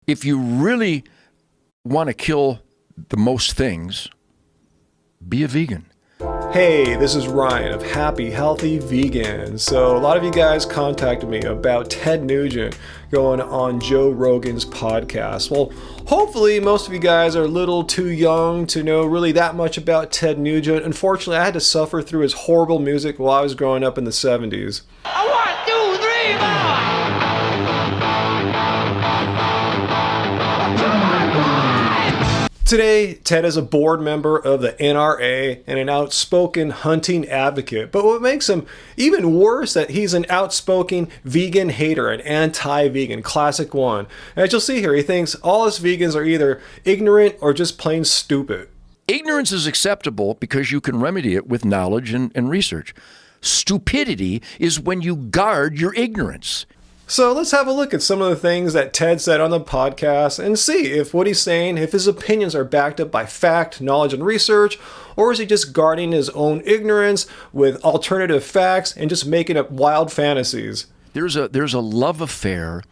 If you really want to kill the most things, be a vegan. Hey, this is Ryan of Happy Healthy Vegan. So a lot of you guys contacted me about Ted Nugent going on Joe Rogan's podcast. Well, hopefully most of you guys are a little too young to know really that much about Ted Nugent. Unfortunately, I had to suffer through his horrible music while I was growing up in the 70s. I 1, 2, 3, 4. Today, Ted is a board member of the NRA and an outspoken hunting advocate. But what makes him even worse that he's an outspoken vegan hater, an anti-vegan, classic one. As you'll see here, he thinks all us vegans are either ignorant or just plain stupid. Ignorance is acceptable because you can remedy it with knowledge and research. Stupidity is when you guard your ignorance. So let's have a look at some of the things that Ted said on the podcast and see if what he's saying, if his opinions are backed up by fact, knowledge, and research, or is he just guarding his own ignorance with alternative facts and just making up wild fantasies? There's a love affair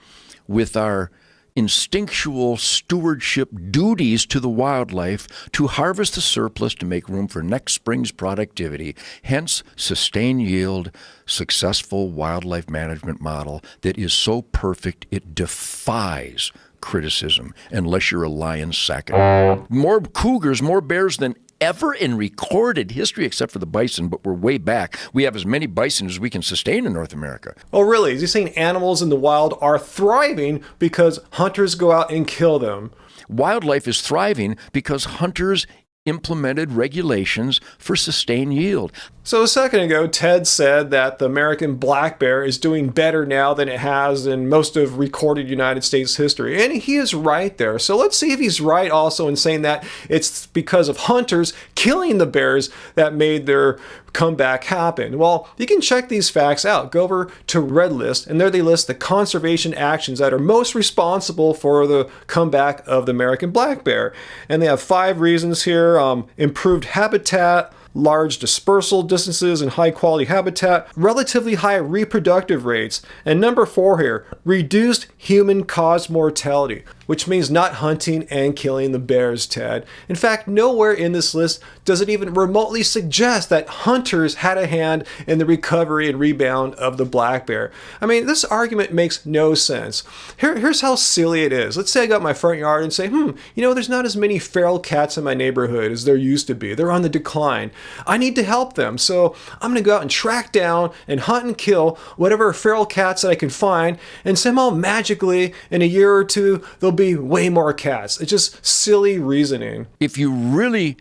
with our instinctual stewardship duties to the wildlife to harvest the surplus to make room for next spring's productivity, hence sustained yield, successful wildlife management model that is so perfect it defies criticism unless you're a lion second. More cougars, more bears than ever in recorded history, except for the bison, but we're way back. We have as many bison as we can sustain in North America. Oh, really? Is he saying animals in the wild are thriving because hunters go out and kill them? Wildlife is thriving because hunters implemented regulations for sustained yield. So a second ago, Ted said that the American black bear is doing better now than it has in most of recorded United States history. And he is right there. So let's see if he's right also in saying that it's because of hunters killing the bears that made their comeback happen. Well, you can check these facts out. Go over to Red List, and there they list the conservation actions that are most responsible for the comeback of the American black bear. And they have 5 reasons here. Improved habitat, large dispersal distances and high quality habitat, relatively high reproductive rates, and number 4 here, reduced human caused mortality, which means not hunting and killing the bears, Ted. In fact, nowhere in this list does it even remotely suggest that hunters had a hand in the recovery and rebound of the black bear. I mean, this argument makes no sense. Here's how silly it is. Let's say I got my front yard and say, there's not as many feral cats in my neighborhood as there used to be. They're on the decline. I need to help them. So I'm going to go out and track down and hunt and kill whatever feral cats that I can find, and somehow magically in a year or two, there'll be way more cats. It's just silly reasoning. If you really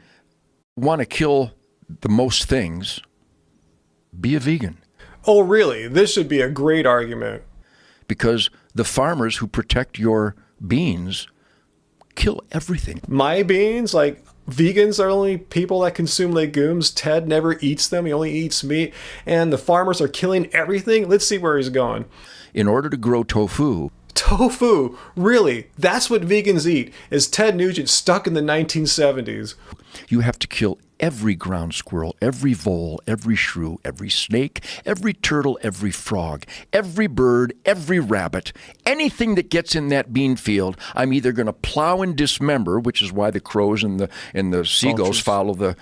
want to kill the most things, be a vegan. Oh, really? This should be a great argument. Because the farmers who protect your beans kill everything. My beans? Like, vegans are only people that consume legumes. Ted never eats them. He only eats meat. And the farmers are killing everything? Let's see where he's going. In order to grow tofu. Tofu? Really? That's what vegans eat? Is Ted Nugent stuck in the 1970s? You have to kill every ground squirrel, every vole, every shrew, every snake, every turtle, every frog, every bird, every rabbit, anything that gets in that bean field, I'm either going to plow and dismember, which is why the crows and the seagulls follow the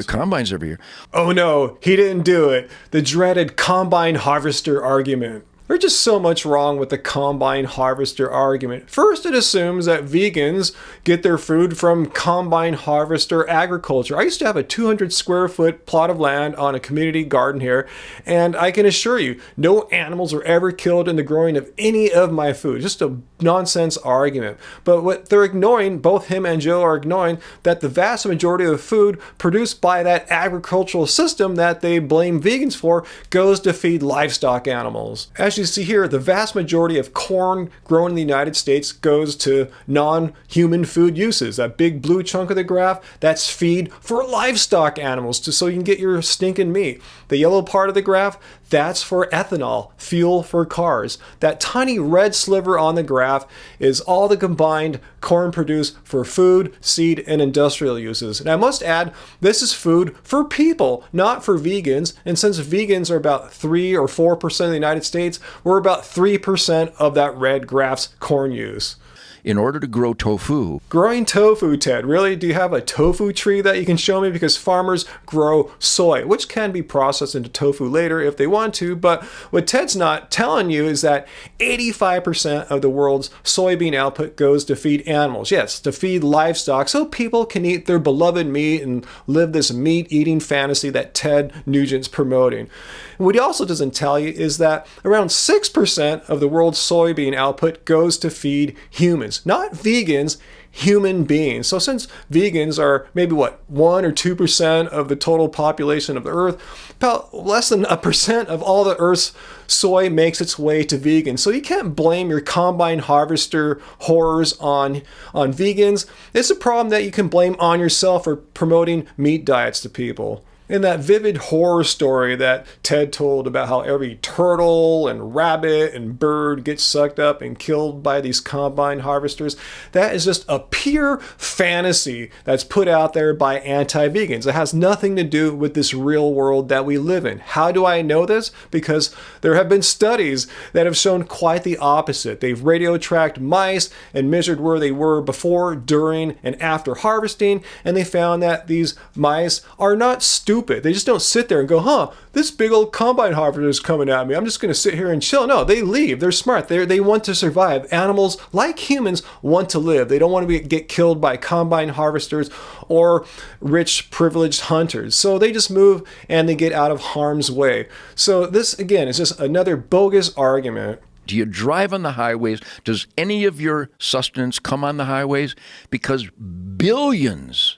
combines every year. Oh no, he didn't do it. The dreaded combine harvester argument. There's just so much wrong with the combine harvester argument. First, it assumes that vegans get their food from combine harvester agriculture. I used to have a 200 square foot plot of land on a community garden here, and I can assure you, no animals were ever killed in the growing of any of my food. Just a nonsense argument. But what they're ignoring, both him and Joe are ignoring, that the vast majority of the food produced by that agricultural system that they blame vegans for goes to feed livestock animals. As you see here, the vast majority of corn grown in the United States goes to non-human food uses. That big blue chunk of the graph, that's feed for livestock animals, so you can get your stinking meat. The yellow part of the graph, That's for ethanol, fuel for cars. That tiny red sliver on the graph is all the combined corn produced for food, seed, and industrial uses. And I must add, this is food for people, not for vegans. And since vegans are about 3 or 4% of the United States, we're about 3% of that red graph's corn use. In order to grow tofu, Growing tofu, Ted. Really? Do you have a tofu tree that you can show me? Because farmers grow soy, which can be processed into tofu later if they want to. But what Ted's not telling you is that 85% of the world's soybean output goes to feed animals. Yes, to feed livestock so people can eat their beloved meat and live this meat-eating fantasy that Ted Nugent's promoting. And what he also doesn't tell you is that around 6% of the world's soybean output goes to feed humans. Not vegans, human beings. So since vegans are maybe 1 or 2% of the total population of the earth, about less than 1% of all the earth's soy makes its way to vegans. So you can't blame your combine harvester horrors on vegans. It's a problem that you can blame on yourself for promoting meat diets to people. In that vivid horror story that Ted told about how every turtle and rabbit and bird gets sucked up and killed by these combine harvesters, that is just a pure fantasy that's put out there by anti-vegans. It has nothing to do with this real world that we live in. How do I know this? Because there have been studies that have shown quite the opposite. They've radio-tracked mice and measured where they were before, during, and after harvesting, and they found that these mice are not stupid. They just don't sit there and go, this big old combine harvester is coming at me. I'm just going to sit here and chill. No, they leave. They're smart. They want to survive. Animals, like humans, want to live. They don't want to get killed by combine harvesters or rich, privileged hunters. So they just move and they get out of harm's way. So this, again, is just another bogus argument. do you drive on the highways? Does any of your sustenance come on the highways? Because billions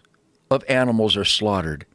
of animals are slaughtered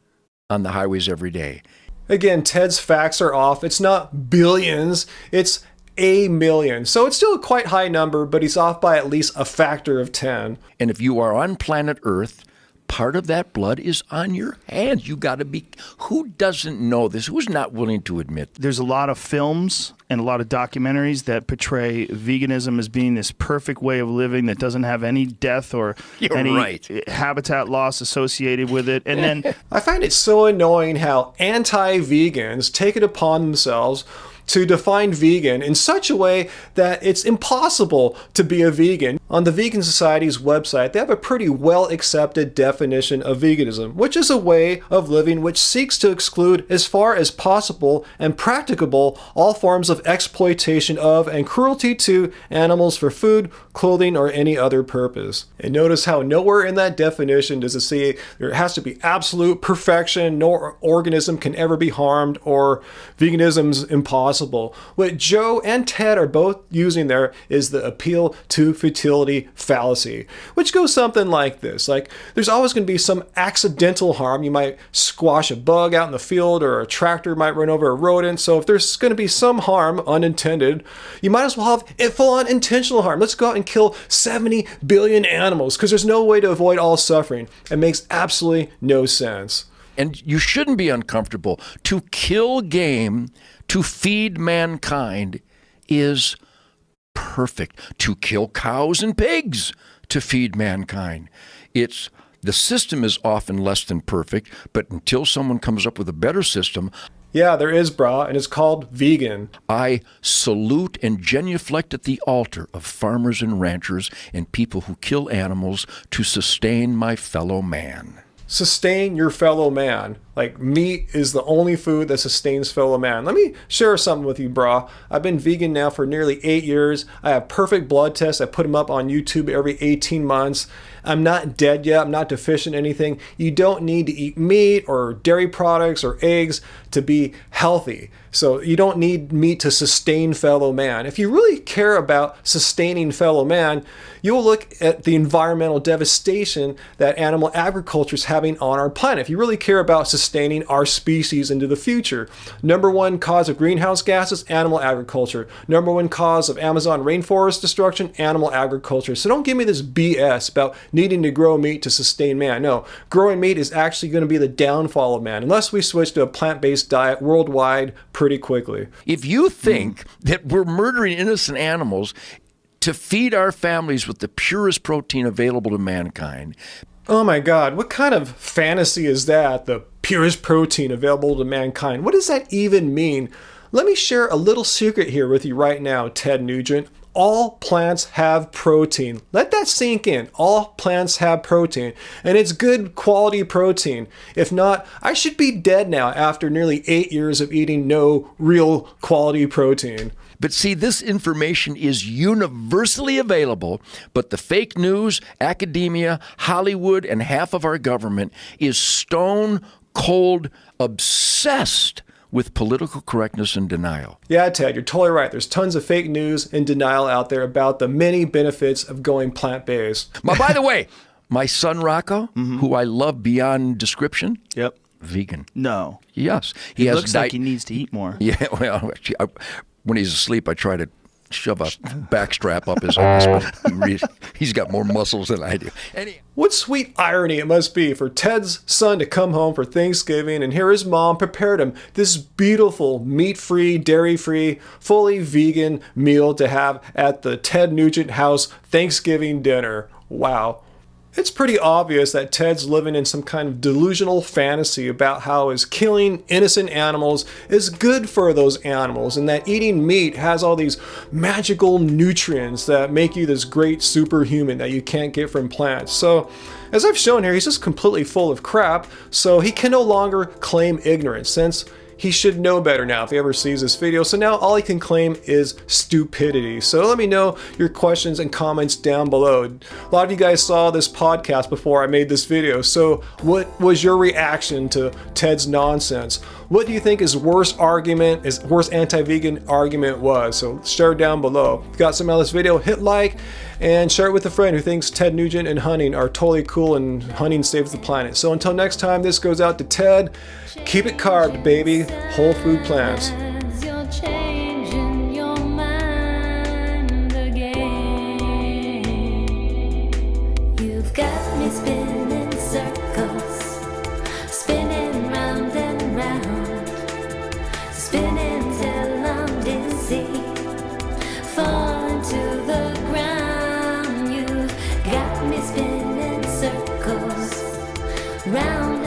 on the highways every day. Again, Ted's facts are off. It's not billions, it's a million. So it's still a quite high number, but he's off by at least a factor of 10. And if you are on planet Earth, part of that blood is on your hands. You got to be, who doesn't know this? Who's not willing to admit? There's a lot of films and a lot of documentaries that portray veganism as being this perfect way of living that doesn't have any death or any habitat loss associated with it. And then I find it so annoying how anti-vegans take it upon themselves to define vegan in such a way that it's impossible to be a vegan. On the Vegan Society's website, they have a pretty well-accepted definition of veganism, which is a way of living which seeks to exclude as far as possible and practicable all forms of exploitation of and cruelty to animals for food, clothing, or any other purpose. And notice how nowhere in that definition does it say there has to be absolute perfection, no organism can ever be harmed, or veganism's impossible. What Joe and Ted are both using there is the appeal to futility fallacy, which goes something like this. Like, there's always going to be some accidental harm. You might squash a bug out in the field, or a tractor might run over a rodent. So if there's going to be some harm, unintended, you might as well have full-on intentional harm. Let's go out and kill 70 billion animals, because there's no way to avoid all suffering. It makes absolutely no sense. And you shouldn't be uncomfortable. To kill game to feed mankind is perfect. To kill cows and pigs to feed mankind. The system is often less than perfect, but until someone comes up with a better system. Yeah, there is, brah, and it's called vegan. I salute and genuflect at the altar of farmers and ranchers and people who kill animals to sustain my fellow man. Sustain your fellow man. Like, meat is the only food that sustains fellow man. Let me share something with you, brah. I've been vegan now for nearly 8 years. I have perfect blood tests. I put them up on YouTube every 18 months. I'm not dead yet. I'm not deficient in anything. You don't need to eat meat or dairy products or eggs to be healthy. So you don't need meat to sustain fellow man. If you really care about sustaining fellow man, you'll look at the environmental devastation that animal agriculture is having on our planet. If you really care about sustaining sustaining our species into the future. Number one cause of greenhouse gases, animal agriculture. Number one cause of Amazon rainforest destruction, animal agriculture. So don't give me this BS about needing to grow meat to sustain man. No, growing meat is actually going to be the downfall of man unless we switch to a plant-based diet worldwide pretty quickly. If you think that we're murdering innocent animals to feed our families with the purest protein available to mankind. Oh my God, what kind of fantasy is that? The purest protein available to mankind. What does that even mean? Let me share a little secret here with you right now, Ted Nugent. All plants have protein. Let that sink in. All plants have protein, and it's good quality protein. If not, I should be dead now after nearly 8 years of eating no real quality protein. But see, this information is universally available, but the fake news, academia, Hollywood, and half of our government is stone cold obsessed with political correctness and denial. Yeah, Ted, you're totally right. There's tons of fake news and denial out there about the many benefits of going plant-based. By the way, my son Rocco, who I love beyond description, Yep. vegan. No. Yes. He looks like he needs to eat more. Yeah, well, when he's asleep, I try to shove a backstrap up his ass, but he's got more muscles than I do. What sweet irony it must be for Ted's son to come home for Thanksgiving and hear his mom prepared him this beautiful meat-free, dairy-free, fully vegan meal to have at the Ted Nugent house Thanksgiving dinner. Wow. It's pretty obvious that Ted's living in some kind of delusional fantasy about how his killing innocent animals is good for those animals and that eating meat has all these magical nutrients that make you this great superhuman that you can't get from plants. So, as I've shown here, he's just completely full of crap, so he can no longer claim ignorance since he should know better now if he ever sees this video. So now all he can claim is stupidity. So let me know your questions and comments down below. A lot of you guys saw this podcast before I made this video. So what was your reaction to Ted's nonsense? What do you think his worst anti-vegan argument was? So share down below. If you got something out of this video, hit like and share it with a friend who thinks Ted Nugent and hunting are totally cool and hunting saves the planet. So until next time, this goes out to Ted. Keep it carved, baby. Whole food plants. You're changing your mind again. You've got me spinning circles, spinning round and round, spinning till I'm dizzy, falling to the ground. You've got me spinning circles, round